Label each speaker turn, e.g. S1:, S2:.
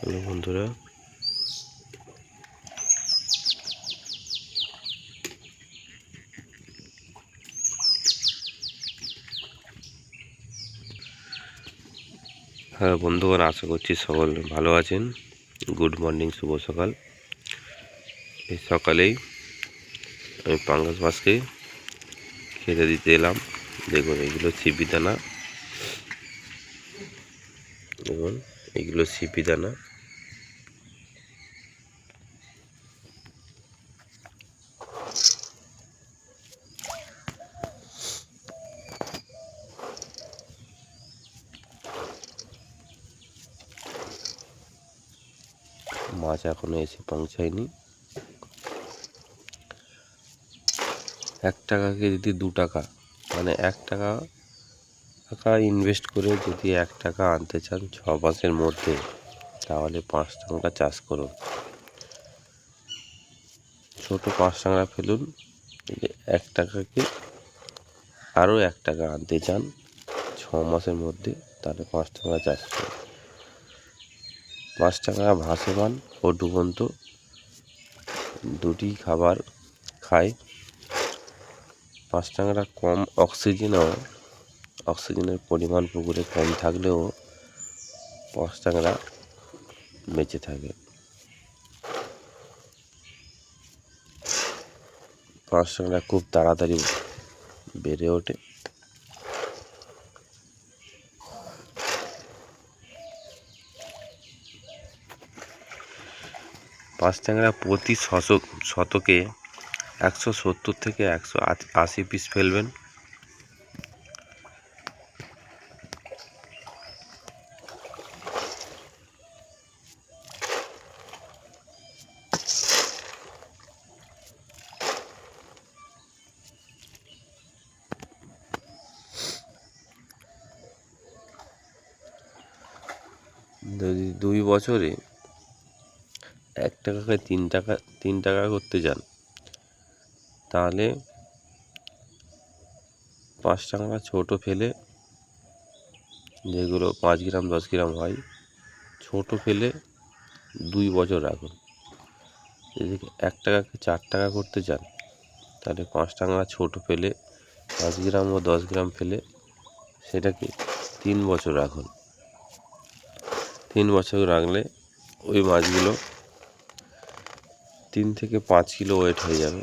S1: Hello বন্ধুরা, বন্ধুগণ, আশা করছি সকল ভালো আছেন। গুড মর্নিং, শুভ সকাল। এই সকালেই আমি পাঙ্গাস মাছকে খেতে দিতে এলাম। দেখুন, এগুলো ছিপি দানা। দেখুন, এগুলো ছিপি দানা। মাছ এখনো এসে পৌঁছায়নি। 1 টাকাকে যদি 2 টাকা, মানে 1 টাকা ইনভেস্ট করে যদি 1 টাকা আনতে চান 6 মাসের মধ্যে, তাহলে 5 টাকা চাষ করুন। ছোট 5 টাকা ফেলুন। 1 টাকাকে আরও 1 টাকা আনতে চান 6 মাসের মধ্যে, তাহলে 5 টাকা চাষ করুন। 5 টাকা ভাসমান ও ডুবন্ত দুটি খাবার খায়। 5 টাকাটা কম অক্সিজেনের পরিমাণ পুকুরে কম থাকলেও 5 টাকাটা বেঁচে থাকে। 5 টাকাটা খুব তাড়াতাড়ি বেড়ে ওঠে। পাঁচ ট্যাংরা প্রতি শতকে 170 থেকে 180 পিস ফেলবেন। যদি 2 বছরে 1 টাকাকে 3 টাকা করতে যান, তাহলে 5 টাকা ছোট ফেলে, যেগুলো 5 গ্রাম 10 গ্রাম হয়, ছোট ফেলে 2 বছর রাখুন। যদি 1 টাকাকে 4 টাকা করতে চান, তাহলে 5 টাকা ছোট ফেলে 5 গ্রাম ও 10 গ্রাম ফেলে সেটাকে 3 বছর রাখুন। 3 বছর রাখলে ওই মাছগুলো 3 থেকে 5 কিলো ওয়েট হয়ে যাবে।